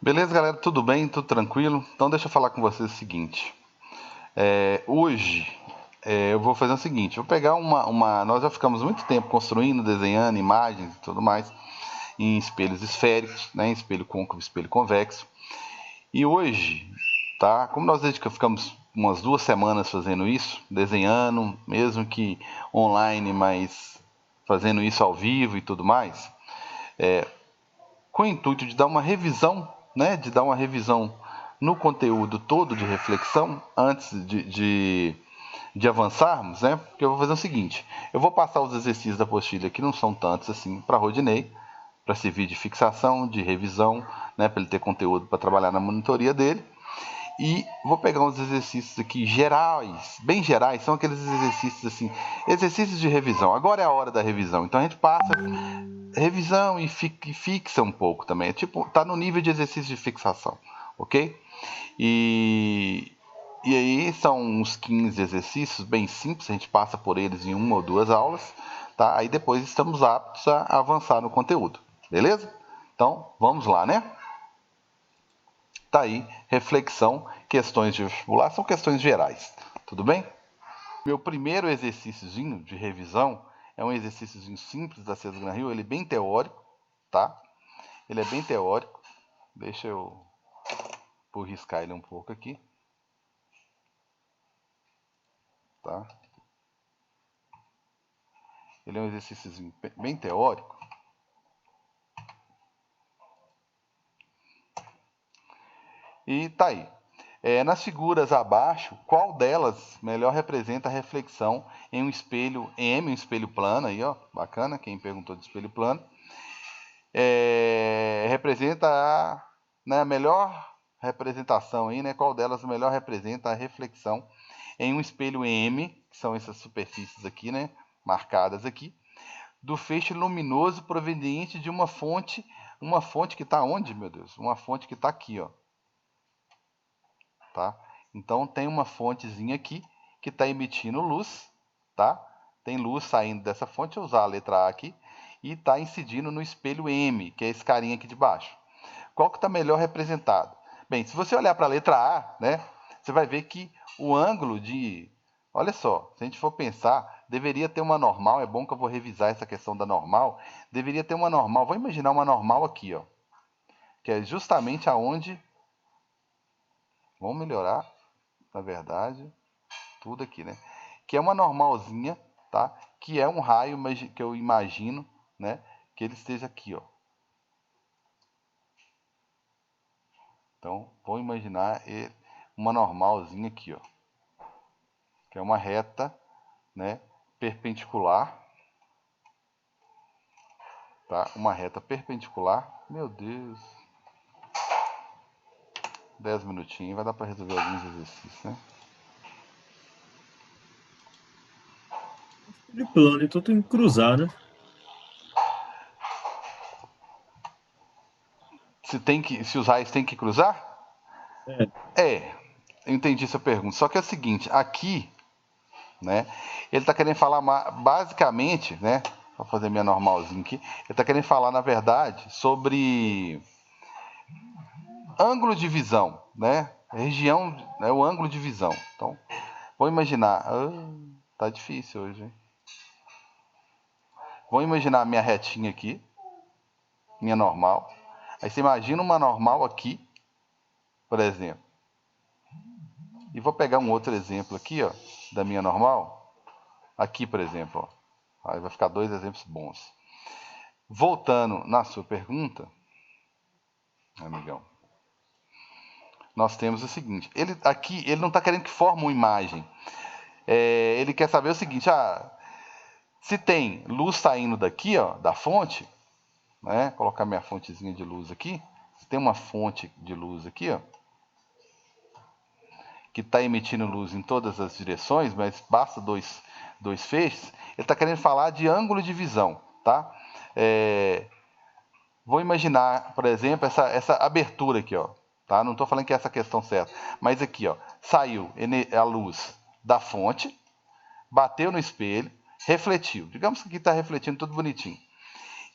Beleza, galera? Tudo bem? Tudo tranquilo? Então deixa eu falar com vocês o seguinte. Hoje eu vou fazer o seguinte. Vou pegar Nós já ficamos muito tempo construindo, desenhando imagens e tudo mais em espelhos esféricos, né? Em espelho côncavo, espelho convexo. E hoje, tá? Como nós ficamos umas 2 semanas fazendo isso, desenhando, mesmo que online, mas fazendo isso ao vivo e tudo mais, com o intuito de dar uma revisão, né, de dar uma revisão no conteúdo todo de reflexão antes de avançarmos, né, porque eu vou fazer o seguinte, eu vou passar os exercícios da apostila, que não são tantos assim, para Rodinei, para servir de fixação, de revisão, né, para ele ter conteúdo para trabalhar na monitoria dele, e vou pegar uns exercícios aqui gerais, bem gerais, são aqueles exercícios assim, exercícios de revisão. Agora é a hora da revisão, então a gente passa revisão e fixa um pouco também. Tipo, tá no nível de exercício de fixação, ok? E aí são uns 15 exercícios bem simples, a gente passa por eles em 1 ou 2 aulas, tá? Aí depois estamos aptos a avançar no conteúdo, beleza? Então, vamos lá, né? Tá aí, reflexão, questões de vestibular, são questões gerais, tudo bem? Meu primeiro exercíciozinho de revisão é um exercíciozinho simples da César Gran Rio, ele é bem teórico, tá? Ele é bem teórico. Deixa eu riscar ele um pouco aqui, tá? Ele é um exercíciozinho bem teórico. E tá aí. Nas figuras abaixo, qual delas melhor representa a reflexão em um espelho M, um espelho plano aí, ó, bacana, quem perguntou de espelho plano, representa a melhor representação aí, né? Qual delas melhor representa a reflexão em um espelho M, que são essas superfícies aqui, né? Marcadas aqui, do feixe luminoso proveniente de uma fonte que está onde, meu Deus? Uma fonte que está aqui, ó. Tá? Então tem uma fontezinha aqui que está emitindo luz, tá? Tem luz saindo dessa fonte, eu usar a letra A aqui, e está incidindo no espelho M, que é esse carinha aqui de baixo. Qual que está melhor representado? Bem, se você olhar para a letra A, né, você vai ver que o ângulo de... Olha só, se a gente for pensar, deveria ter uma normal, é bom que eu vou revisar essa questão da normal, deveria ter uma normal, vou imaginar uma normal aqui, ó, que é justamente aonde... Vamos melhorar, na verdade, tudo aqui, né? Que é uma normalzinha, tá? Que é um raio que eu imagino, né? Que ele esteja aqui, ó. Então, vou imaginar uma normalzinha aqui, ó. Que é uma reta, né? Perpendicular, tá? Uma reta perpendicular. Meu Deus. 10 minutinhos, vai dar para resolver alguns exercícios, né? Espelho plano, então tem que cruzar, né? Se os raios têm que cruzar? É, Eu entendi sua pergunta. Só que é o seguinte, aqui, né? Ele está querendo falar basicamente, né? Vou fazer minha normalzinha aqui. Ele está querendo falar, na verdade, sobre ângulo de visão, né? Região, né? O ângulo de visão. Então, vou imaginar. Tá difícil hoje, hein? Vou imaginar minha retinha aqui, minha normal. Aí você imagina uma normal aqui, por exemplo. E vou pegar um outro exemplo aqui, ó, da minha normal. Aqui, por exemplo, ó. Aí vai ficar 2 exemplos bons. Voltando na sua pergunta, amigão, nós temos o seguinte: ele não está querendo que forme uma imagem. Ele quer saber o seguinte: se tem luz saindo daqui, ó, da fonte, né? Colocar minha fontezinha de luz aqui. Se tem uma fonte de luz aqui, ó, que está emitindo luz em todas as direções, mas basta dois feixes. Ele está querendo falar de ângulo de visão, tá? Vou imaginar, por exemplo, essa abertura aqui, ó. Tá? Não estou falando que é essa questão certa, mas aqui, ó, saiu a luz da fonte, bateu no espelho, refletiu. Digamos que aqui está refletindo tudo bonitinho.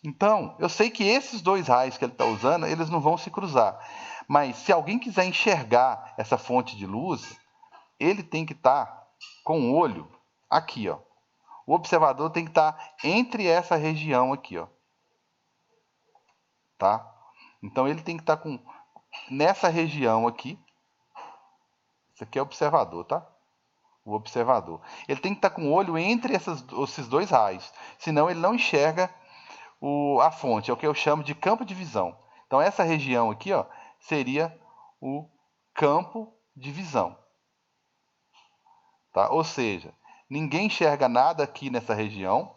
Então, eu sei que esses dois raios que ele está usando, eles não vão se cruzar. Mas se alguém quiser enxergar essa fonte de luz, ele tem que estar com o olho aqui, ó. O observador tem que estar entre essa região aqui, ó. Tá? Então ele tem que estar nessa região aqui. Isso aqui é o observador, tá? O observador. Ele tem que estar com o olho entre esses dois raios. Senão ele não enxerga a fonte. É o que eu chamo de campo de visão. Então essa região aqui, ó, seria o campo de visão. Tá? Ou seja, ninguém enxerga nada aqui nessa região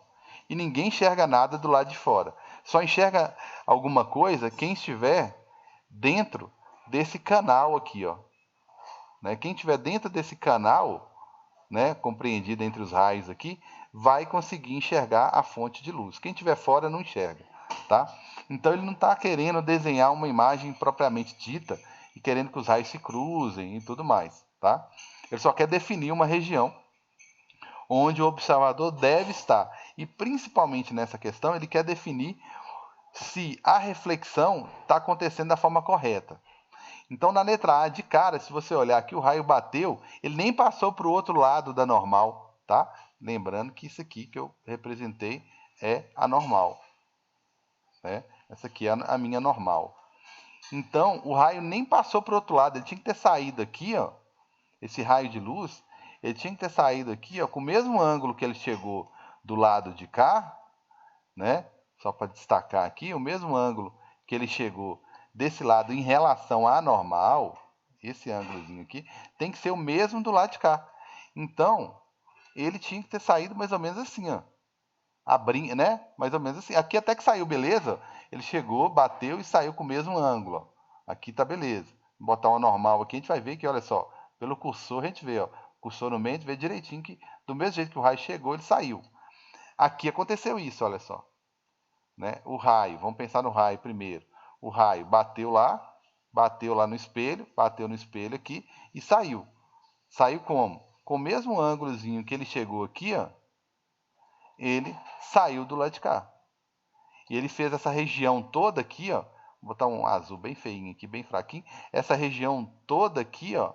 e ninguém enxerga nada do lado de fora. Só enxerga alguma coisa quem estiver dentro desse canal aqui, ó. Né? Quem estiver dentro desse canal, né, compreendido entre os raios aqui, vai conseguir enxergar a fonte de luz. Quem estiver fora não enxerga, tá? Então ele não está querendo desenhar uma imagem propriamente dita e querendo que os raios se cruzem e tudo mais, tá? Ele só quer definir uma região onde o observador deve estar. E principalmente nessa questão, ele quer definir se a reflexão está acontecendo da forma correta. Então, na letra A, de cara, se você olhar aqui, o raio bateu, ele nem passou para o outro lado da normal, tá? Lembrando que isso aqui que eu representei é a normal, né? Essa aqui é a minha normal. Então, o raio nem passou para o outro lado, ele tinha que ter saído aqui, ó, esse raio de luz, ele tinha que ter saído aqui, ó, com o mesmo ângulo que ele chegou do lado de cá, né? Só para destacar aqui, o mesmo ângulo que ele chegou desse lado em relação à normal, esse ângulozinho aqui, tem que ser o mesmo do lado de cá. Então, ele tinha que ter saído mais ou menos assim, ó. Abrindo, né? Mais ou menos assim. Aqui até que saiu, beleza? Ele chegou, bateu e saiu com o mesmo ângulo, ó. Aqui tá beleza. Vou botar uma normal aqui, a gente vai ver que, olha só, pelo cursor a gente vê, ó. Cursor no meio, a gente vê direitinho que do mesmo jeito que o raio chegou, ele saiu. Aqui aconteceu isso, olha só. Né? O raio, vamos pensar no raio primeiro. O raio bateu lá no espelho, bateu no espelho aqui e saiu. Saiu como? Com o mesmo ângulozinho que ele chegou aqui, ó, ele saiu do lado de cá. E ele fez essa região toda aqui, ó, vou botar um azul bem feinho aqui, bem fraquinho. Essa região toda aqui, ó,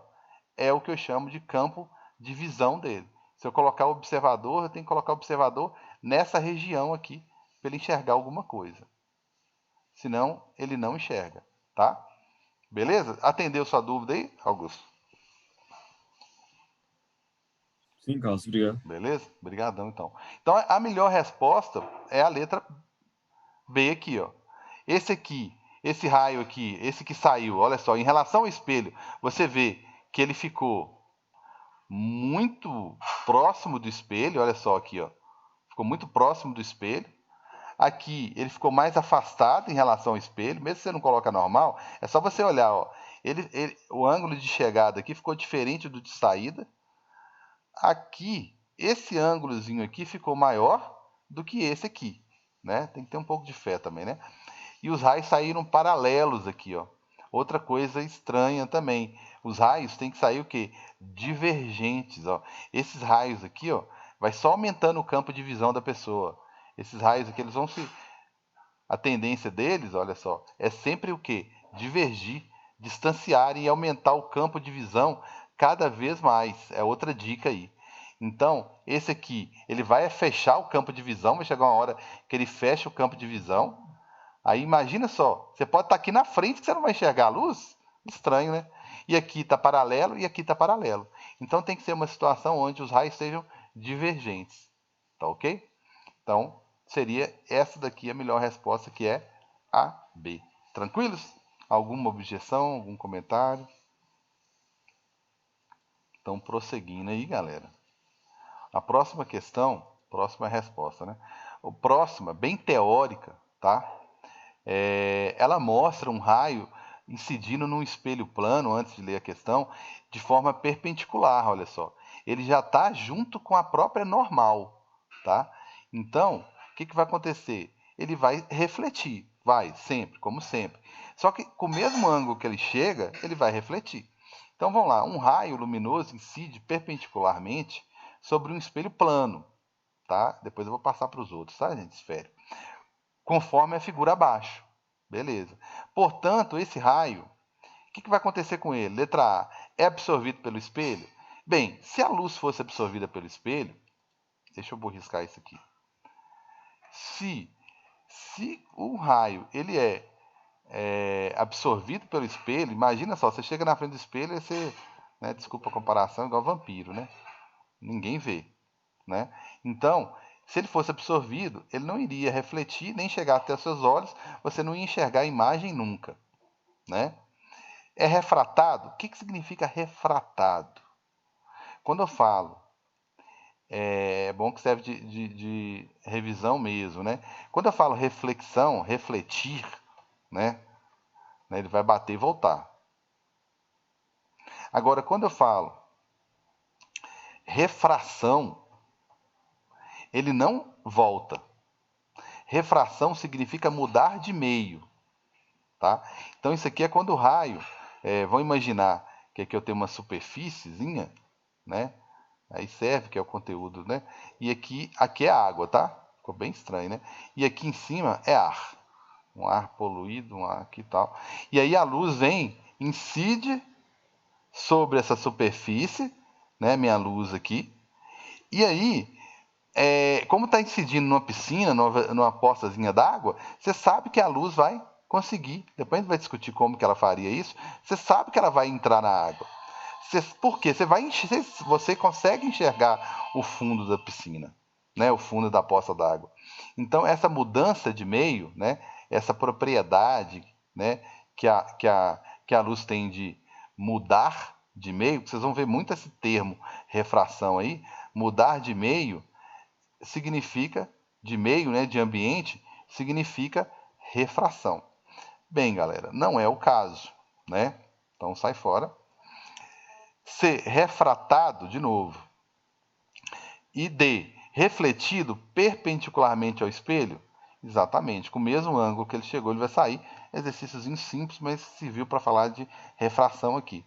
é o que eu chamo de campo de visão dele. Se eu colocar o observador, eu tenho que colocar o observador nessa região aqui para ele enxergar alguma coisa. Senão, ele não enxerga, tá? Beleza? Atendeu sua dúvida aí, Augusto? Sim, Carlos, obrigado. Beleza? Obrigadão, então. Então, a melhor resposta é a letra B aqui, ó. Esse aqui, esse raio aqui, esse que saiu, olha só, em relação ao espelho, você vê que ele ficou muito próximo do espelho, olha só aqui, ó. Ficou muito próximo do espelho. Aqui ele ficou mais afastado em relação ao espelho, mesmo se você não coloca normal, é só você olhar, ó. O ângulo de chegada aqui ficou diferente do de saída. Aqui, esse ângulozinho aqui ficou maior do que esse aqui, né? Tem que ter um pouco de fé também, né? E os raios saíram paralelos aqui, ó. Outra coisa estranha também, os raios têm que sair o quê? Divergentes, ó. Esses raios aqui, ó, vai só aumentando o campo de visão da pessoa. Esses raios aqui, eles vão se... A tendência deles, olha só, é sempre o quê? Divergir, distanciar e aumentar o campo de visão cada vez mais. É outra dica aí. Então, esse aqui, ele vai fechar o campo de visão, vai chegar uma hora que ele fecha o campo de visão. Aí imagina só, você pode estar aqui na frente que você não vai enxergar a luz. Estranho, né? E aqui está paralelo e aqui está paralelo. Então tem que ser uma situação onde os raios sejam divergentes. Tá ok? Então, seria essa daqui a melhor resposta, que é a B. Tranquilos? Alguma objeção, algum comentário? Então, prosseguindo aí, galera. A próxima questão, próxima resposta, né? O próxima, bem teórica, tá? Ela mostra um raio incidindo num espelho plano, antes de ler a questão, de forma perpendicular, olha só. Ele já está junto com a própria normal, tá? Então, o que vai acontecer? Ele vai refletir, vai, sempre, como sempre. Só que com o mesmo ângulo que ele chega, ele vai refletir. Então, vamos lá, um raio luminoso incide perpendicularmente sobre um espelho plano, tá? Depois eu vou passar para os outros, tá, gente? Esférico. conforme a figura abaixo. Beleza. Portanto, esse raio, o que vai acontecer com ele? Letra A, é absorvido pelo espelho? Bem, se a luz fosse absorvida pelo espelho, deixa eu borriscar isso aqui. Se o raio ele é absorvido pelo espelho, imagina só, você chega na frente do espelho e você, né, desculpa a comparação, igual vampiro, né? Ninguém vê, né? Então, se ele fosse absorvido, ele não iria refletir nem chegar até os seus olhos, você não ia enxergar a imagem nunca, né? É refratado? O que significa refratado? Quando eu falo, é bom que serve de revisão mesmo, né? Quando eu falo reflexão, refletir, né? Ele vai bater e voltar. Agora, quando eu falo refração, ele não volta. Refração significa mudar de meio, tá? Então isso aqui é quando o raio, vamos imaginar que aqui eu tenho uma superfíciezinha, né? Aí serve, que é o conteúdo, né? E aqui é água, tá? Ficou bem estranho, né? E aqui em cima é ar. Um ar poluído, um ar aqui e tal. E aí a luz vem, incide sobre essa superfície, né? Minha luz aqui. E aí, como está incidindo numa piscina, numa poçazinha d'água, você sabe que a luz vai conseguir. Depois a gente vai discutir como que ela faria isso. Você sabe que ela vai entrar na água. Por quê? Você consegue enxergar o fundo da piscina, né? O fundo da poça d'água. Então, essa mudança de meio, né? Essa propriedade, né? Que a luz tem de mudar de meio, vocês vão ver muito esse termo refração aí, mudar de meio significa, de meio, né? De ambiente, significa refração. Bem, galera, não é o caso, né? Então sai fora. C, refratado, de novo. E D, refletido perpendicularmente ao espelho? Exatamente, com o mesmo ângulo que ele chegou, ele vai sair. Exercíciozinho simples, mas serviu para falar de refração aqui.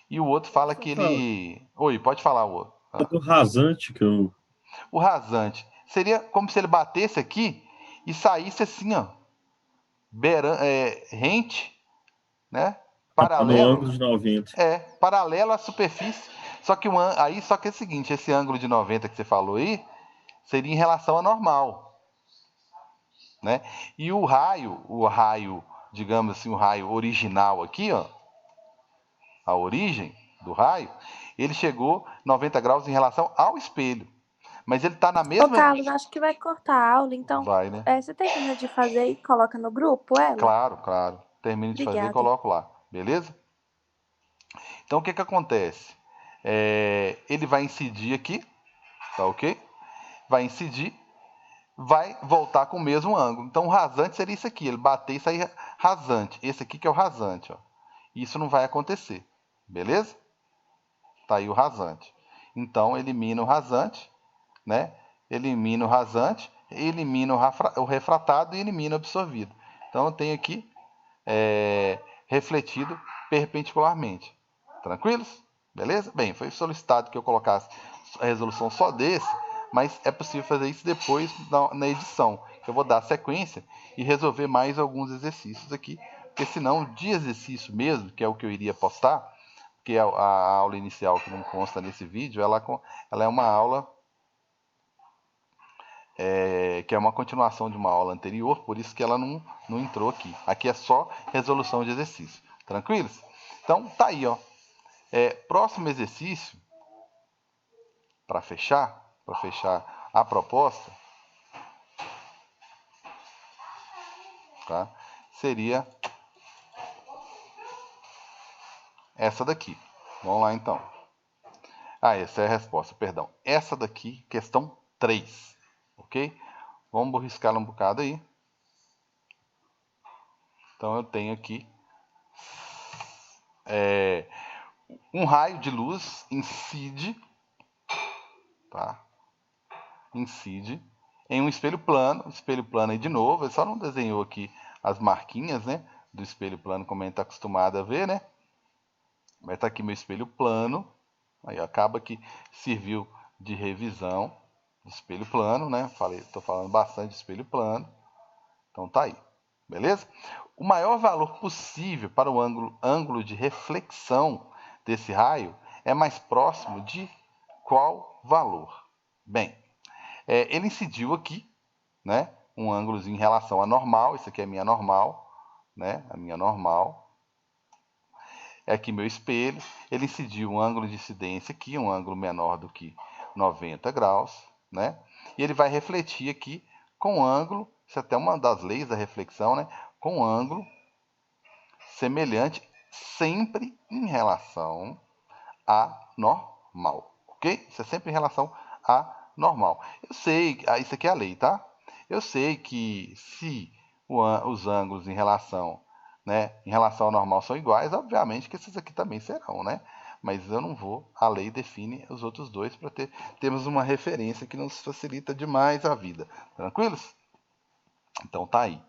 E o outro fala que ele... Oi, pode falar o outro. Do rasante que eu. O rasante. Seria como se ele batesse aqui e saísse assim, ó. Rente, né? No Paralelo. ângulo de 90. Paralelo à superfície. Só que é o seguinte, esse ângulo de 90 que você falou aí seria em relação à normal, né? E o raio, digamos assim, o raio original aqui, ó, a origem do raio, ele chegou 90 graus em relação ao espelho. Mas ele está na Ô, mesma... Carlos, acho que vai cortar a aula, então Vai, né? você termina de fazer e coloca no grupo ela? Claro, claro. Termino de fazer e Obrigada. coloco lá, beleza? Então o que acontece? Ele vai incidir aqui, tá ok? Vai incidir, vai voltar com o mesmo ângulo. Então o rasante seria isso aqui, ele bater e sair rasante. Esse aqui que é o rasante, ó. Isso não vai acontecer, beleza? Tá aí o rasante. Então elimina o rasante, né? Elimina o rasante, elimina o refratado e elimina o absorvido. Então eu tenho aqui refletido perpendicularmente. Tranquilos? Beleza? Bem, foi solicitado que eu colocasse a resolução só desse, mas é possível fazer isso depois na edição. Eu vou dar sequência e resolver mais alguns exercícios aqui, porque senão de exercício mesmo, que é o que eu iria postar, porque a aula inicial que não consta nesse vídeo, ela é uma aula que é uma continuação de uma aula anterior, por isso que ela não entrou aqui. Aqui é só resolução de exercício. Tranquilos? Então, tá aí, ó. Próximo exercício, para fechar a proposta, tá? Seria essa daqui. Vamos lá, então. Essa é a resposta, perdão. Essa daqui, questão 3, ok? Vamos borriscar um bocado aí. Então, eu tenho aqui um raio de luz incide, tá? Incide em um espelho plano aí de novo, ele só não desenhou aqui as marquinhas, né, do espelho plano como a gente está acostumado a ver, né? Mas tá aqui meu espelho plano, aí acaba que serviu de revisão do espelho plano, né? Tô falando bastante de espelho plano. Então tá aí, beleza? O maior valor possível para o ângulo de reflexão desse raio é mais próximo de qual valor? Bem, ele incidiu aqui, né, um ângulozinho em relação à normal, isso aqui é a minha normal, né, a minha normal. É aqui meu espelho, ele incidiu um ângulo de incidência aqui, um ângulo menor do que 90 graus, né? E ele vai refletir aqui com ângulo, isso é até uma das leis da reflexão, né? Com ângulo semelhante, sempre em relação a normal, ok? Isso é sempre em relação a normal. Eu sei, isso aqui é a lei, tá? Eu sei que se os ângulos em relação, né, em relação ao normal são iguais, obviamente que esses aqui também serão, né? Mas eu não vou, a lei define os outros dois para termos uma referência que nos facilita demais a vida. Tranquilos? Então tá aí.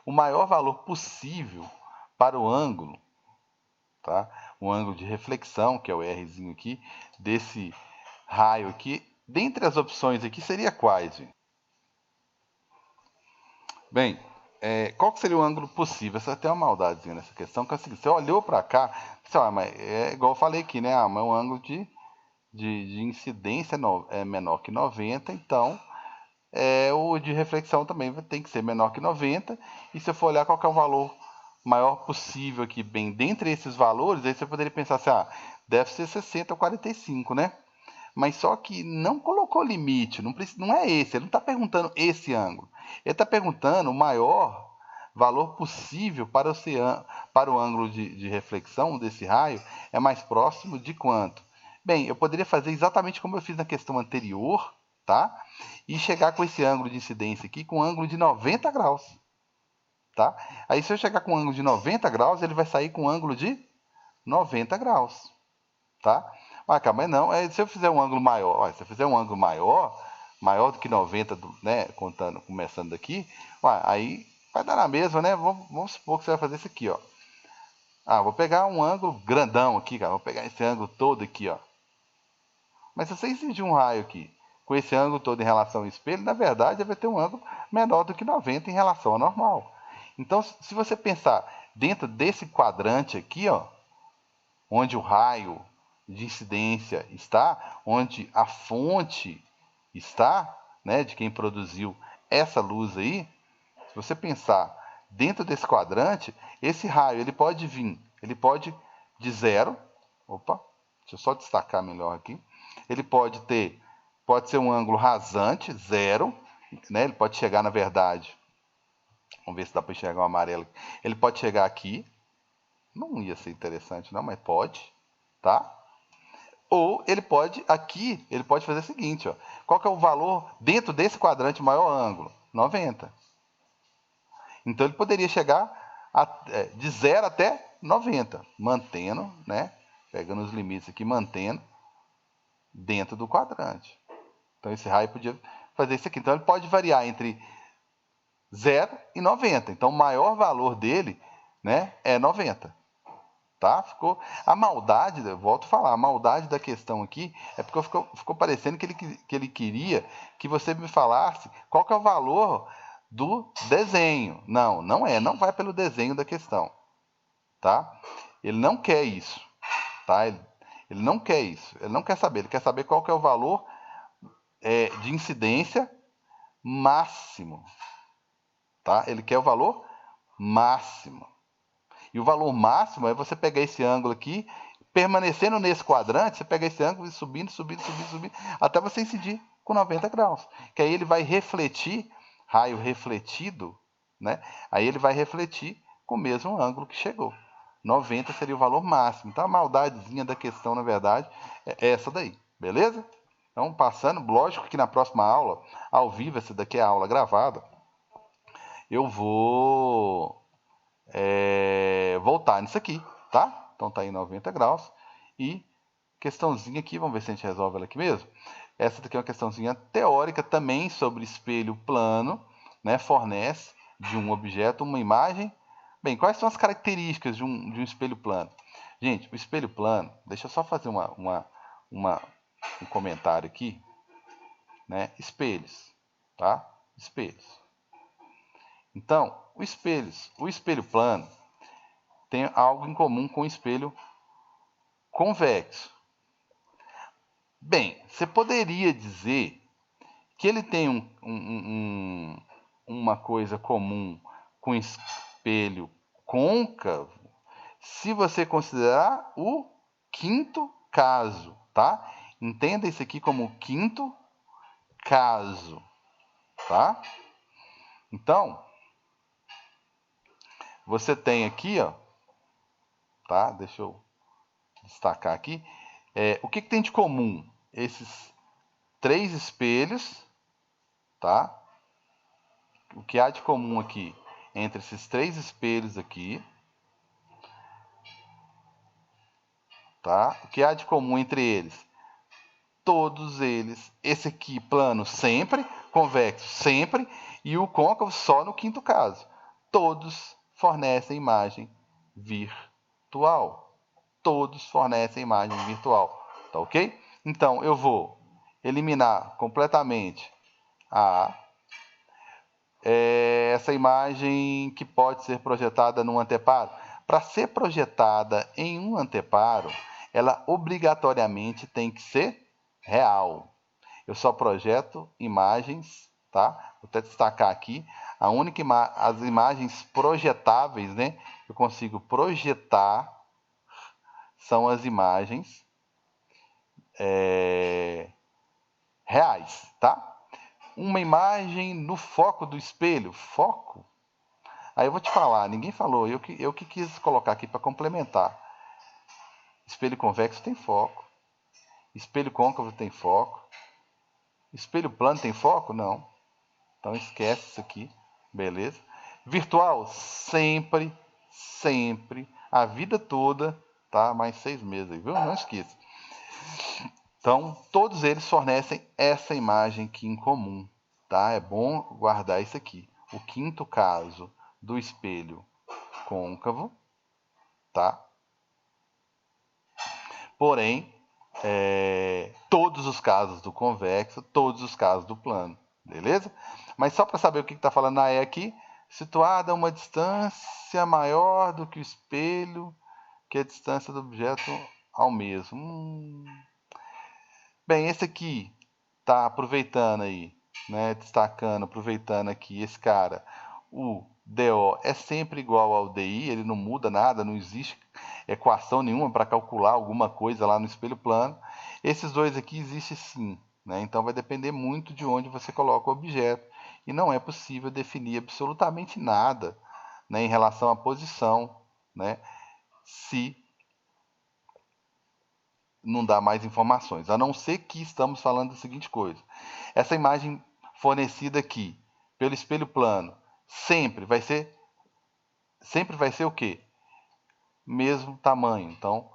O maior valor possível para o ângulo, tá? O ângulo de reflexão, que é o Rzinho aqui, desse raio aqui, dentre as opções aqui, seria quais, gente? Bem, qual que seria o ângulo possível? Essa tem uma maldadezinha nessa questão, que é o seguinte, você olhou para cá, você, mas é igual eu falei aqui, né? Mas o ângulo de incidência é menor que 90, então o de reflexão também tem que ser menor que 90, e se eu for olhar qual que é o valor maior possível aqui, bem, dentre esses valores, aí você poderia pensar assim, deve ser 60 ou 45, né? Mas só que não colocou limite, não é esse, ele não está perguntando esse ângulo. Ele está perguntando o maior valor possível para o ângulo de reflexão desse raio é mais próximo de quanto? Bem, eu poderia fazer exatamente como eu fiz na questão anterior, tá? E chegar com esse ângulo de incidência aqui com um ângulo de 90 graus, tá? Aí se eu chegar com um ângulo de 90 graus, ele vai sair com um ângulo de 90 graus, tá? Mas não, se eu fizer um ângulo maior, se eu fizer um ângulo maior do que 90, né, começando daqui, aí vai dar na mesma, né? Vamos supor que você vai fazer isso aqui, ó. Vou pegar um ângulo grandão aqui, cara, vou pegar esse ângulo todo aqui, ó. Mas se você incidir um raio aqui, com esse ângulo todo em relação ao espelho, na verdade vai ter um ângulo menor do que 90 em relação ao normal. Então, se você pensar dentro desse quadrante aqui, ó, onde o raio de incidência está, onde a fonte está, né, de quem produziu essa luz aí, se você pensar dentro desse quadrante, esse raio ele pode vir, ele pode de zero, deixa eu só destacar melhor aqui, ele pode ser um ângulo rasante, zero, né, ele pode chegar na verdade, vamos ver se dá para enxergar o amarelo, ele pode chegar aqui, não ia ser interessante não, mas pode, tá? Ou ele pode fazer o seguinte, ó. Qual que é o valor dentro desse quadrante maior ângulo? 90. Então ele poderia chegar de 0 até 90, mantendo, né? Pegando os limites aqui, mantendo dentro do quadrante. Então esse raio podia fazer isso aqui. Então ele pode variar entre 0 e 90. Então o maior valor dele, né, é 90. Tá? A maldade, eu volto a falar, a maldade da questão aqui é porque ficou parecendo que ele queria que você me falasse qual que é o valor do desenho. Não vai pelo desenho da questão, tá? Ele não quer isso, tá? Ele não quer isso, ele não quer saber, ele quer saber qual que é o valor de incidência máximo, tá? Ele quer o valor máximo. E o valor máximo é você pegar esse ângulo aqui, permanecendo nesse quadrante, você pega esse ângulo e subindo, até você incidir com 90 graus. Que aí ele vai refletir, raio refletido, né? Aí ele vai refletir com o mesmo ângulo que chegou. 90 seria o valor máximo. Então a maldadezinha da questão, na verdade, é essa daí. Beleza? Então, passando, lógico que na próxima aula, ao vivo, essa daqui é a aula gravada, eu vou voltar nisso aqui, tá? Então tá aí 90 graus. E questãozinha aqui, vamos ver se a gente resolve ela aqui mesmo. Essa daqui é uma questãozinha teórica também sobre espelho plano, né? Fornece de um objeto uma imagem. Bem, quais são as características de um espelho plano? Gente, o espelho plano, deixa eu só fazer um comentário aqui, né? Espelhos, tá? Espelhos. Então, o espelho plano tem algo em comum com o espelho convexo. Bem, você poderia dizer que ele tem uma coisa comum com o espelho côncavo se você considerar o quinto caso, tá? Entenda isso aqui como o quinto caso, tá? Então, você tem aqui, ó, tá? Deixa eu destacar aqui. O que tem de comum? Esses 3 espelhos, tá? O que há de comum aqui entre esses 3 espelhos aqui, tá? O que há de comum entre eles? Todos eles, esse aqui plano sempre, convexo sempre, e o côncavo só no quinto caso. Todos fornecem imagem virtual. Todos fornecem imagem virtual, tá ok? Então eu vou eliminar completamente essa imagem que pode ser projetada num anteparo. Para ser projetada em um anteparo, ela obrigatoriamente tem que ser real. Eu só projeto imagens, tá? Vou até destacar aqui, as imagens projetáveis, né? Eu consigo projetar são as imagens reais, tá? Uma imagem no foco do espelho, foco. Aí eu vou te falar, ninguém falou, eu que quis colocar aqui para complementar. Espelho convexo tem foco. Espelho côncavo tem foco. Espelho plano tem foco? Não. Então esquece isso aqui, beleza? Virtual, sempre, sempre, a vida toda, tá? Mais 6 meses aí, viu? Não esqueça. Então, todos eles fornecem essa imagem aqui em comum, tá? É bom guardar isso aqui. O quinto caso do espelho côncavo, tá? Porém, todos os casos do convexo, todos os casos do plano, beleza? Mas só para saber o que está falando na E aqui, situada a uma distância maior do que o espelho, que é a distância do objeto ao mesmo. Bem, esse aqui tá aproveitando aí, né? Destacando, aproveitando aqui esse cara. O DO é sempre igual ao DI, ele não muda nada, não existe equação nenhuma para calcular alguma coisa lá no espelho plano. Esses dois aqui existem sim, né? Então vai depender muito de onde você coloca o objeto. E não é possível definir absolutamente nada, né, em relação à posição, né, se não dá mais informações, a não ser que estamos falando da seguinte coisa. Essa imagem fornecida aqui pelo espelho plano sempre vai ser o quê? Mesmo tamanho. Então,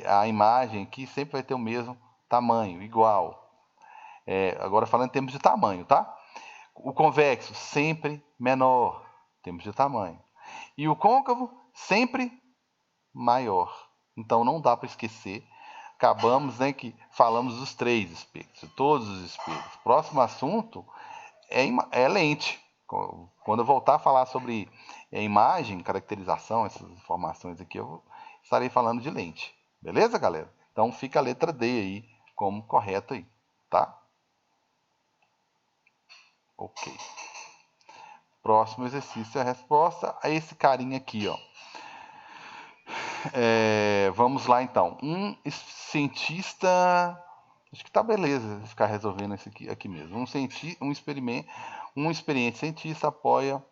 a imagem aqui sempre vai ter o mesmo tamanho, igual. Agora falando em termos de tamanho, tá? O convexo sempre menor, em termos de tamanho. E o côncavo sempre maior. Então não dá para esquecer. Acabamos, né, que falamos dos 3 espelhos, de todos os espelhos. Próximo assunto é lente. Quando eu voltar a falar sobre imagem, caracterização, essas informações aqui, eu estarei falando de lente. Beleza, galera? Então fica a letra D aí como correta aí, tá? Ok. Próximo exercício é a resposta a esse carinha aqui, ó. Vamos lá então. Um cientista. Acho que tá beleza ficar resolvendo isso aqui mesmo. Um experiente cientista apoia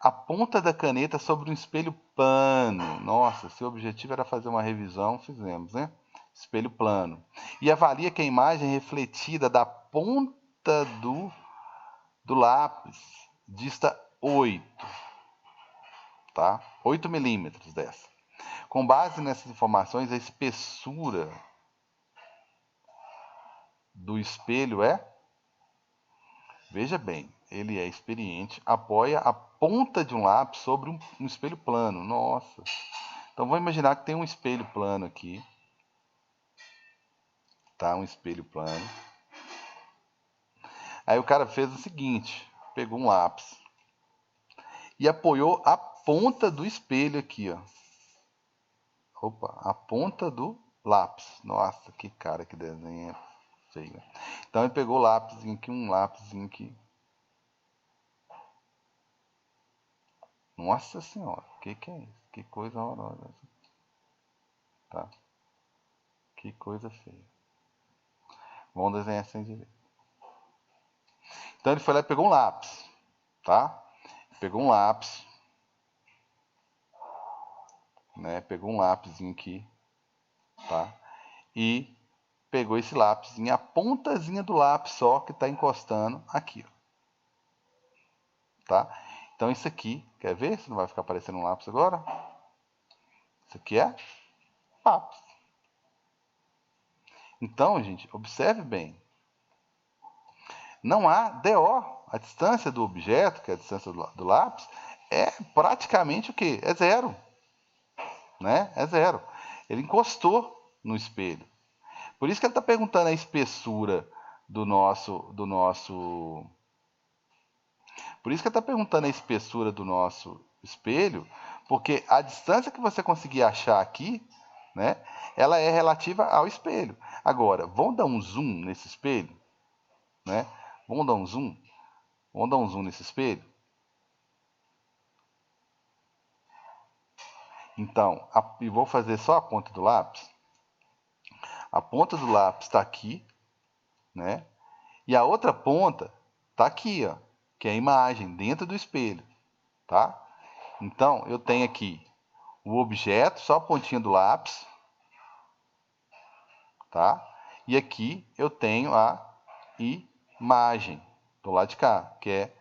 a ponta da caneta sobre um espelho plano. Nossa, seu objetivo era fazer uma revisão, fizemos, né? Espelho plano. E avalia que a imagem refletida da ponta do lápis dista 8, tá? 8 milímetros dessa. Com base nessas informações, a espessura do espelho veja bem, ele é experiente, apoia a ponta de um lápis sobre um espelho plano. Nossa. Então vamos imaginar que tem um espelho plano aqui. Tá? Um espelho plano. Aí o cara fez o seguinte, pegou um lápis, e apoiou a ponta do espelho aqui, ó. Opa, a ponta do lápis. Nossa, que cara, que desenho feio. Então ele pegou o lápisinho aqui, um lápisinho aqui. Nossa senhora, que é isso? Que coisa horrorosa. Tá. Que coisa feia. Vamos desenhar sem direito. Então ele foi lá e pegou um lápis, tá? Pegou um lápis, né? Pegou um lápisinho aqui, tá? E pegou esse lápisinho, a pontazinha do lápis só que está encostando aqui, ó. Tá? Então isso aqui, quer ver? Se não vai ficar aparecendo um lápis agora? Isso aqui é lápis. Então, gente, observe bem. Não há DO. A distância do objeto, que é a distância do lápis, é praticamente o quê? É zero. Né? É zero. Ele encostou no espelho. Por isso que ele está perguntando a espessura do nosso. Por isso que ele está perguntando a espessura do nosso espelho, porque a distância que você conseguir achar aqui, né, ela é relativa ao espelho. Agora, vamos dar um zoom nesse espelho? Né? Vamos dar um zoom? Vamos dar um zoom nesse espelho? Então, e vou fazer só a ponta do lápis. A ponta do lápis está aqui, né? E a outra ponta está aqui, ó, que é a imagem dentro do espelho, tá? Então, eu tenho aqui o objeto, só a pontinha do lápis, tá? E aqui eu tenho a imagem do lado de cá, que é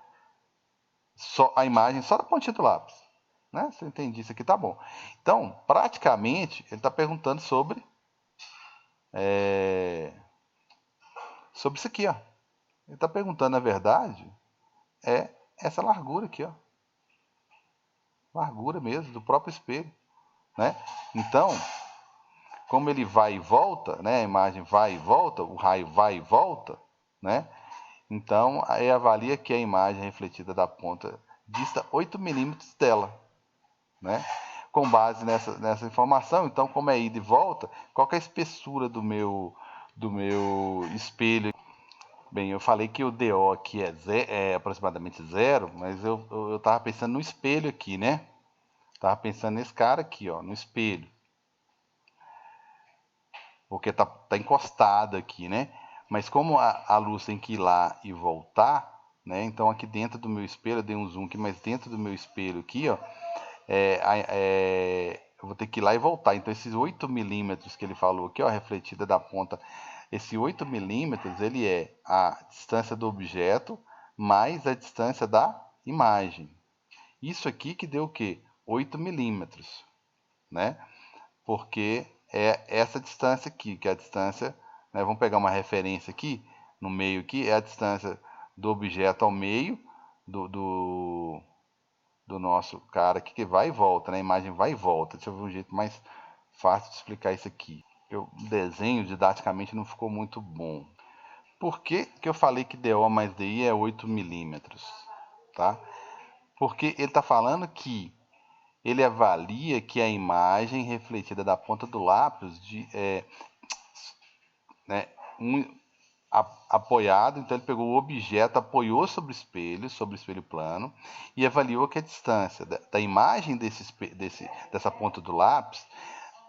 só a imagem só da pontinha do lápis, né? Se eu entendi isso aqui, tá bom. Então, praticamente, ele está perguntando sobre isso aqui, ó. Ele está perguntando, na verdade, é essa largura aqui, ó. Largura mesmo, do próprio espelho, né? Então, como ele vai e volta, né? A imagem vai e volta, o raio vai e volta, né? Então, aí avalia que a imagem refletida da ponta dista 8 milímetros dela, né? Com base nessa informação, então, como é ida e volta, qual que é a espessura do meu espelho? Bem, eu falei que o DO aqui é aproximadamente zero, mas eu estava pensando no espelho aqui, né? Estava pensando nesse cara aqui, ó, no espelho. Porque tá encostado aqui, né? Mas como a luz tem que ir lá e voltar, né? Então aqui dentro do meu espelho, eu dei um zoom aqui, mas dentro do meu espelho aqui, ó, eu vou ter que ir lá e voltar. Então esses 8 milímetros que ele falou aqui, ó, refletida da ponta, esse 8 milímetros, ele é a distância do objeto mais a distância da imagem. Isso aqui que deu o quê? 8 milímetros, né? Porque é essa distância aqui, que é a distância, né? Vamos pegar uma referência aqui, no meio aqui, é a distância do objeto ao meio do nosso cara aqui, que vai e volta, né? A imagem vai e volta. Deixa eu ver um jeito mais fácil de explicar isso aqui. O desenho didaticamente não ficou muito bom. Por que eu falei que DO mais DI é 8 milímetros? Tá? Porque ele está falando que ele avalia que a imagem refletida da ponta do lápis né, apoiado, então ele pegou o objeto, apoiou sobre o espelho plano, e avaliou que a distância da imagem dessa ponta do lápis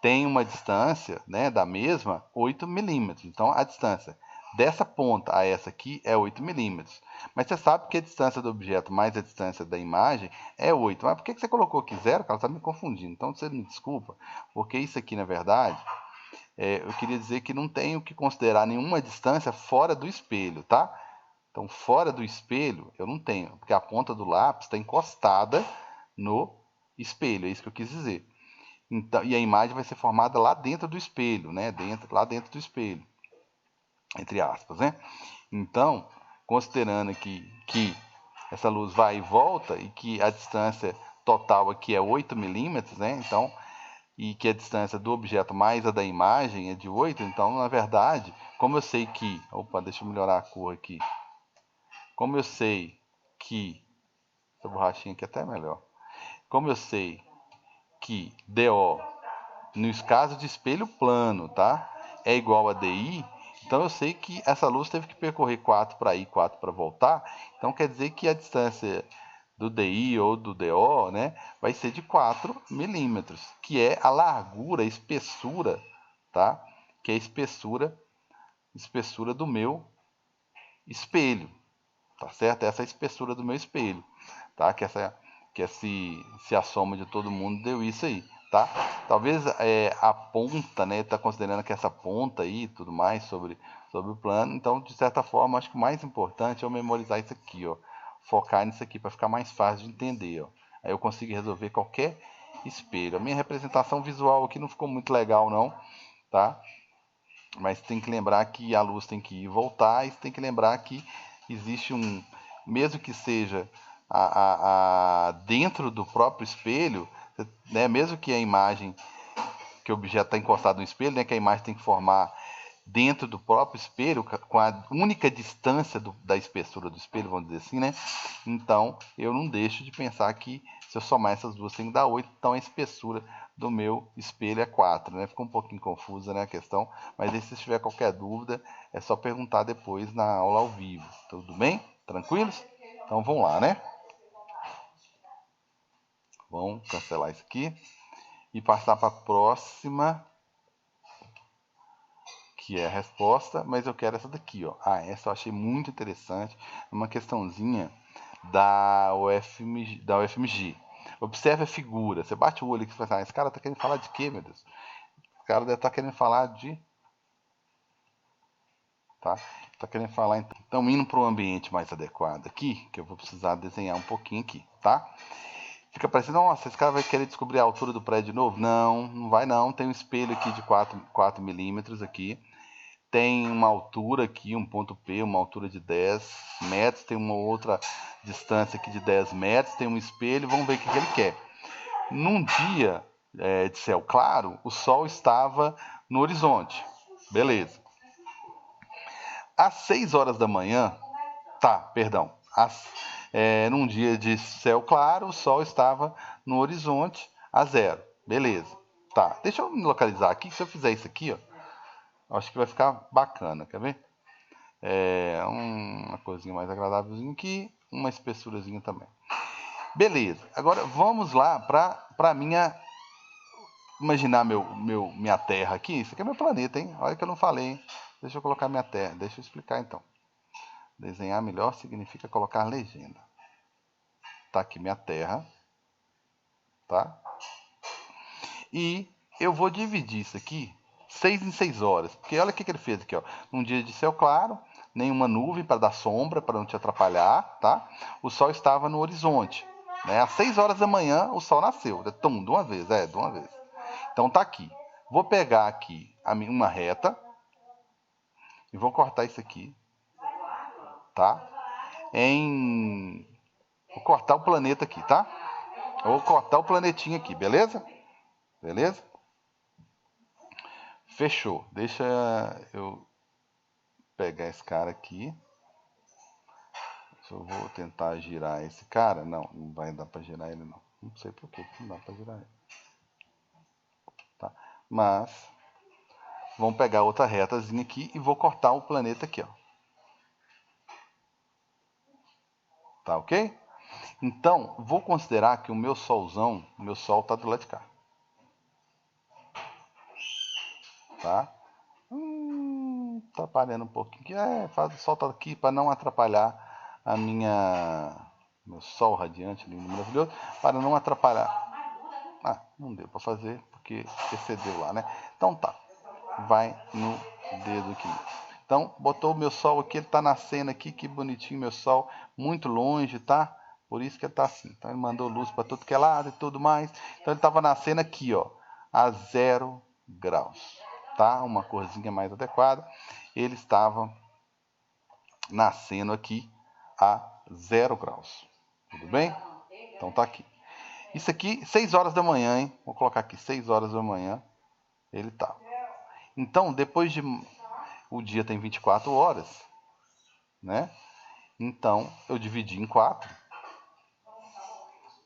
tem uma distância, né, da mesma 8 milímetros. Então a distância dessa ponta a essa aqui é 8 milímetros. Mas você sabe que a distância do objeto mais a distância da imagem é 8. Mas por que você colocou aqui 0? Ela está me confundindo. Então você me desculpa, porque isso aqui, na verdade, eu queria dizer que não tenho que considerar nenhuma distância fora do espelho, tá? Então, fora do espelho, eu não tenho, porque a ponta do lápis está encostada no espelho, é isso que eu quis dizer. Então, e a imagem vai ser formada lá dentro do espelho, né? Lá dentro do espelho, entre aspas, né? Então, considerando aqui que essa luz vai e volta e que a distância total aqui é 8 milímetros, né? Então, e que a distância do objeto mais a da imagem é de 8, então, na verdade, como eu sei que... Opa, deixa eu melhorar a cor aqui. Como eu sei que Essa borrachinha aqui até é melhor. Como eu sei que DO, no caso de espelho plano, tá? É igual a DI, então eu sei que essa luz teve que percorrer 4 para ir, 4 para voltar. Então quer dizer que a distância do DI ou do DO, né, vai ser de 4 milímetros, que é a largura, a espessura, tá? Que é a espessura do meu espelho, tá certo? Essa é a espessura do meu espelho, tá? Que se a soma de todo mundo deu isso aí, tá? Talvez a ponta, né? Tá considerando que essa ponta aí, tudo mais sobre o plano. Então, de certa forma, acho que o mais importante é eu memorizar isso aqui, ó. Focar nisso aqui para ficar mais fácil de entender, ó. Aí eu consigo resolver qualquer espelho. A minha representação visual aqui não ficou muito legal, não, tá? Mas tem que lembrar que a luz tem que ir e voltar, e tem que lembrar que existe mesmo que seja dentro do próprio espelho, né, mesmo que a imagem, que o objeto está encostado no espelho, né, que a imagem tem que formar dentro do próprio espelho, com a única distância da espessura do espelho, vamos dizer assim, né? Então, eu não deixo de pensar que se eu somar essas duas tem que dar 8, então a espessura do meu espelho é 4, né? Ficou um pouquinho confusa, né, a questão, mas aí, se tiver qualquer dúvida, é só perguntar depois na aula ao vivo. Tudo bem? Tranquilos? Então, vamos lá, né? Vamos cancelar isso aqui e passar para a próxima, que é a resposta, mas eu quero essa daqui, ó. Essa eu achei muito interessante, uma questãozinha da UFMG. Observe a figura. Você bate o olho aqui e fala assim, esse cara tá querendo falar de quê, meu Deus? Esse cara deve estar querendo falar de... Tá? Tá querendo falar, então, indo para um ambiente mais adequado aqui, que eu vou precisar desenhar um pouquinho aqui, tá? Fica parecendo, nossa, esse cara vai querer descobrir a altura do prédio de novo? Não, não vai não. Tem um espelho aqui de 4 milímetros aqui. Tem uma altura aqui, um ponto P, uma altura de 10 metros. Tem uma outra distância aqui de 10 metros. Tem um espelho, vamos ver o que ele quer. Num dia de céu claro, o sol estava no horizonte. Beleza. Às 6 horas da manhã, num dia de céu claro, o sol estava no horizonte a 0. Beleza. Tá, deixa eu me localizar aqui. Se eu fizer isso aqui, ó, acho que vai ficar bacana, quer ver? Uma coisinha mais agradávelzinha aqui, uma espessurazinha também. Beleza, agora vamos lá para minha... Imaginar minha terra aqui. Isso aqui é meu planeta, hein? Olha que eu não falei, hein? Deixa eu colocar minha terra, deixa eu explicar então. Desenhar melhor significa colocar legenda. Tá aqui minha terra, tá? E eu vou dividir isso aqui 6 em 6 horas. Porque olha o que ele fez aqui, ó. Num dia de céu claro, nenhuma nuvem para dar sombra, para não te atrapalhar, tá? O sol estava no horizonte, né? Às 6 horas da manhã o sol nasceu. Tum, de uma vez, de uma vez. Então tá aqui. Vou pegar aqui uma reta e vou cortar isso aqui, tá? Vou cortar o planeta aqui, tá? Vou cortar o planetinha aqui, beleza? Beleza? Fechou. Deixa eu pegar esse cara aqui. Eu vou tentar girar esse cara. Não vai dar pra girar ele não. Não sei por que não dá pra girar ele. Tá? Mas vamos pegar outra retazinha aqui e vou cortar o planeta aqui, ó. Tá ok? Então, vou considerar que o meu solzão, o meu sol tá do lado de cá. Tá? Atrapalhando um pouquinho. Faz o sol tá aqui para não atrapalhar meu sol radiante, lindo, maravilhoso, para não atrapalhar. Não deu para fazer porque excedeu lá, né? Então tá, vai no dedo aqui. Então, botou o meu sol aqui, ele tá nascendo aqui, que bonitinho meu sol, muito longe, tá? Por isso que ele tá assim. Então ele mandou luz para tudo que é lado e tudo mais. Então ele tava nascendo aqui, ó, a 0 graus, tá? Uma corzinha mais adequada. Ele estava nascendo aqui a 0 graus. Tudo bem? Então tá aqui. Isso aqui, 6 horas da manhã, hein? Vou colocar aqui 6 horas da manhã. Ele tá. Então, depois de... O dia tem 24 horas, né? Então, eu dividi em 4.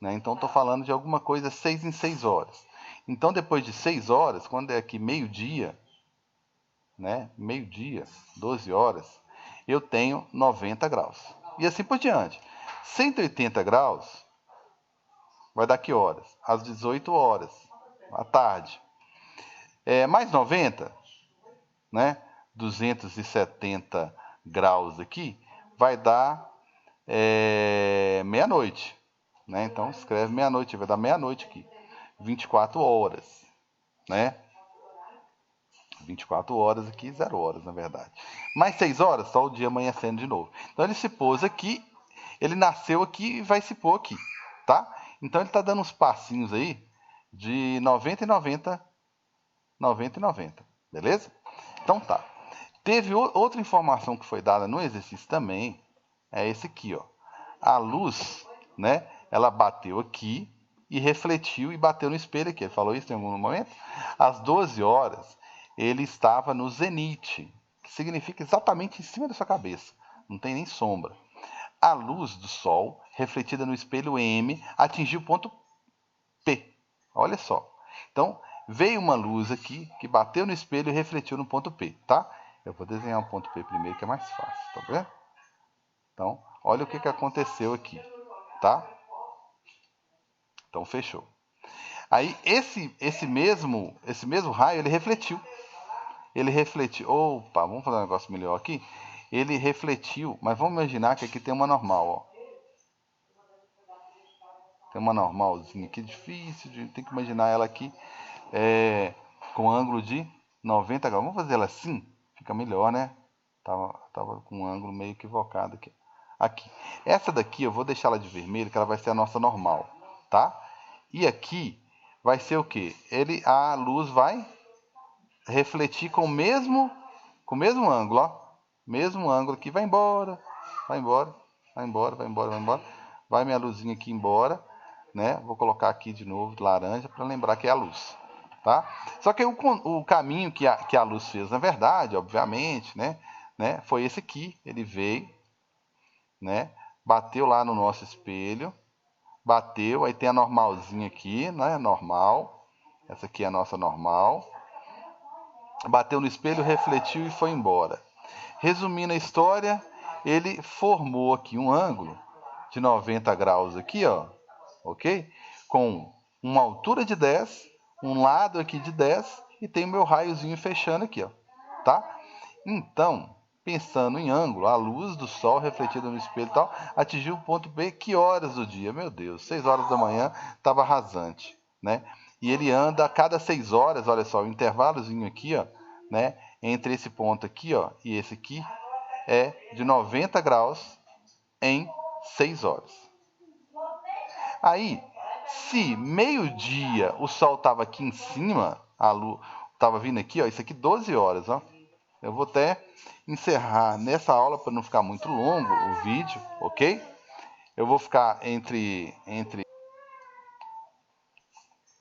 né? Então estou falando de alguma coisa 6 em 6 horas. Então depois de 6 horas, quando é aqui meio-dia, né? Meio-dia, 12 horas, eu tenho 90 graus. E assim por diante. 180 graus vai dar que horas? Às 18 horas, à tarde. Mais 90, né? 270 graus aqui, vai dar meia-noite. Né? Então escreve meia-noite, vai dar meia-noite aqui. 24 horas. Né? 24 horas aqui, 0 horas, na verdade. Mais 6 horas, só o dia amanhecendo de novo. Então ele se pôs aqui, ele nasceu aqui e vai se pôr aqui, tá? Então ele está dando uns passinhos aí de 90 e 90, 90 e 90, beleza? Então tá. Teve outra informação que foi dada no exercício também, é esse aqui, ó. A luz, né, ela bateu aqui e refletiu e bateu no espelho aqui. Ele falou isso em algum momento? Às 12 horas, ele estava no zenite, que significa exatamente em cima da sua cabeça, não tem nem sombra. A luz do Sol, refletida no espelho M, atingiu o ponto P. Olha só. Então, veio uma luz aqui, que bateu no espelho e refletiu no ponto P, tá? Eu vou desenhar o ponto P primeiro, que é mais fácil, tá vendo? Então, olha o que aconteceu aqui, tá? Então, fechou. Aí, esse mesmo raio, ele refletiu. Opa, vamos fazer um negócio melhor aqui. Ele refletiu, mas vamos imaginar que aqui tem uma normal, ó. Tem uma normalzinha aqui, difícil, tem que imaginar ela aqui com ângulo de 90 graus. Vamos fazer ela assim? Fica melhor, né? Tava com um ângulo meio equivocado aqui. Aqui. Essa daqui eu vou deixar ela de vermelho, que ela vai ser a nossa normal, tá? E aqui vai ser o quê? A luz vai refletir com o mesmo ângulo, ó. Mesmo ângulo aqui, vai embora, vai embora, vai embora, vai embora, vai embora. Vai minha luzinha aqui embora, né? Vou colocar aqui de novo laranja para lembrar que é a luz, tá? Só que o caminho que a luz fez, na verdade, obviamente, né? Foi esse aqui. Ele veio, né? Bateu lá no nosso espelho, bateu, aí tem a normalzinha aqui, né? Normal. Essa aqui é a nossa normal. Bateu no espelho, refletiu e foi embora. Resumindo a história, ele formou aqui um ângulo de 90 graus aqui, ó, ok? Com uma altura de 10, um lado aqui de 10 e tem o meu raiozinho fechando aqui, ó, tá? Então, pensando em ângulo, a luz do Sol refletida no espelho e tal, atingiu o ponto B. Que horas do dia? Meu Deus, 6 horas da manhã, estava rasante, né? E ele anda a cada 6 horas, olha só, o intervalozinho aqui, ó, né? Entre esse ponto aqui, ó, e esse aqui, é de 90 graus em 6 horas. Aí, se meio-dia o Sol estava aqui em cima, a luz estava vindo aqui, ó, isso aqui 12 horas, ó. Eu vou até encerrar nessa aula para não ficar muito longo o vídeo, ok? Eu vou ficar entre...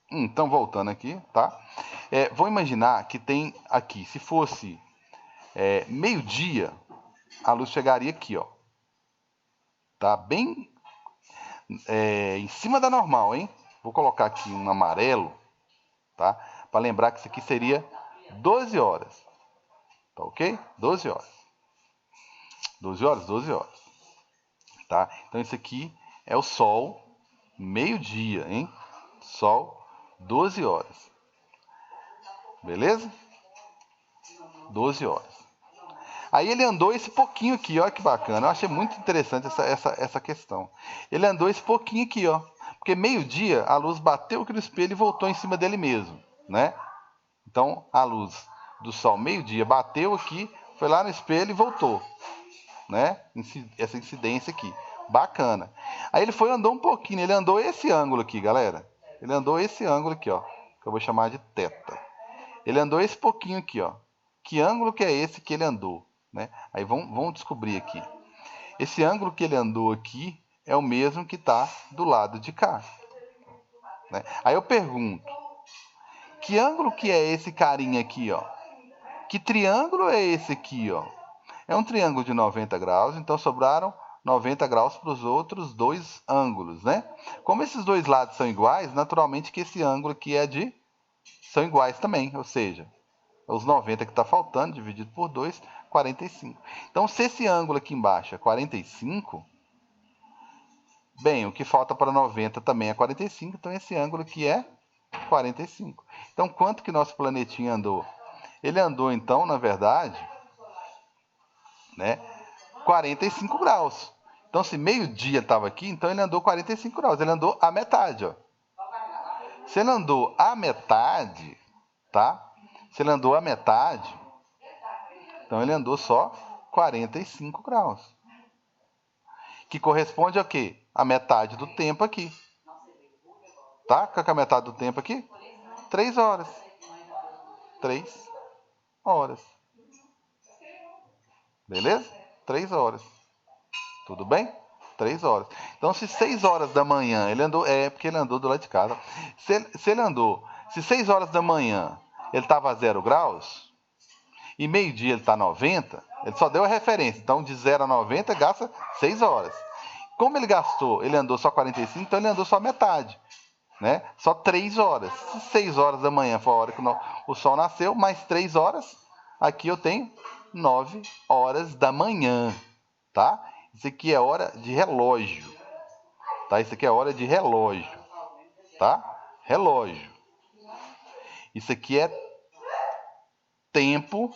Então, voltando aqui, tá? Vou imaginar que tem aqui, se fosse meio-dia, a luz chegaria aqui, ó. Tá bem em cima da normal, hein? Vou colocar aqui um amarelo, tá? Para lembrar que isso aqui seria 12 horas. Tá ok? 12 horas. 12 horas, 12 horas. Tá? Então isso aqui é o Sol, meio-dia, hein? Sol, 12 horas. Beleza? 12 horas. Aí ele andou esse pouquinho aqui, ó, que bacana. Eu achei muito interessante essa questão. Ele andou esse pouquinho aqui, ó. Porque meio-dia a luz bateu aqui no espelho e voltou em cima dele mesmo, né? Então a luz do Sol meio-dia bateu aqui, foi lá no espelho e voltou, né? Essa incidência aqui. Bacana. Aí ele andou um pouquinho, ele andou esse ângulo aqui, galera. Ele andou esse ângulo aqui, ó, que eu vou chamar de teta. Ele andou esse pouquinho aqui, ó. Que ângulo que é esse que ele andou, né? Aí vamos descobrir aqui. Esse ângulo que ele andou aqui é o mesmo que está do lado de cá, né? Aí eu pergunto, que ângulo que é esse carinha aqui, ó? Que triângulo é esse aqui, ó? É um triângulo de 90 graus, então sobraram 90 graus para os outros dois ângulos, né? Como esses dois lados são iguais, naturalmente que esse ângulo aqui são iguais também, ou seja, os 90 que está faltando, dividido por 2, 45. Então, se esse ângulo aqui embaixo é 45, bem, o que falta para 90 também é 45, então esse ângulo aqui é 45. Então, quanto que nosso planetinha andou? Ele andou, então, na verdade, né, 45 graus. Então, se meio-dia estava aqui, então ele andou 45 graus. Ele andou a metade, ó. Se ele andou a metade, tá? Se ele andou a metade, então ele andou só 45 graus. Que corresponde a quê? A metade do tempo aqui. Tá? Qual que é a metade do tempo aqui? 3 horas. 3 horas. Beleza? 3 horas. Tudo bem? 3 horas. Então, se 6 horas da manhã ele andou... É, porque ele andou do lado de casa. Se ele andou... Se 6 horas da manhã ele estava a 0 graus, e meio-dia ele está a 90, ele só deu a referência. Então, de 0 a 90, gasta 6 horas. Como ele andou só 45, então ele andou só metade. Né? Só 3 horas. Se 6 horas da manhã foi a hora que o sol nasceu, mais 3 horas, aqui eu tenho 9 horas da manhã. Tá? Isso aqui é hora de relógio. Tá? Isso aqui é hora de relógio. Tá? Relógio. Isso aqui é tempo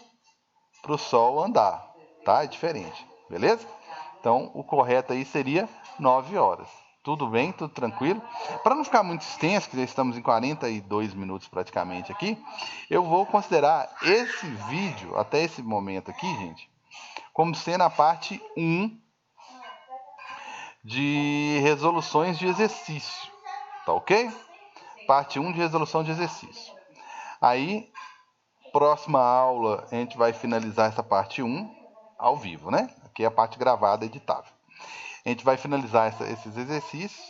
para o sol andar. Tá? É diferente. Beleza? Então, o correto aí seria 9 horas. Tudo bem? Tudo tranquilo? Para não ficar muito extenso, que já estamos em 42 minutos praticamente aqui, eu vou considerar esse vídeo, até esse momento aqui, gente, como sendo a parte 1 de resoluções de exercício. Tá ok? Parte 1 de resolução de exercício. Aí, próxima aula, a gente vai finalizar essa parte 1 ao vivo, né? Aqui é a parte gravada, editável. A gente vai finalizar esses exercícios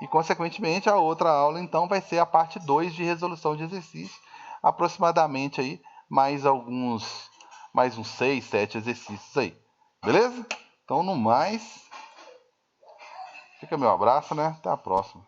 e, consequentemente, a outra aula, então, vai ser a parte 2 de resolução de exercício. Aproximadamente aí, mais uns 6, 7 exercícios aí. Beleza? Então, no mais, fica meu abraço, né? Até a próxima.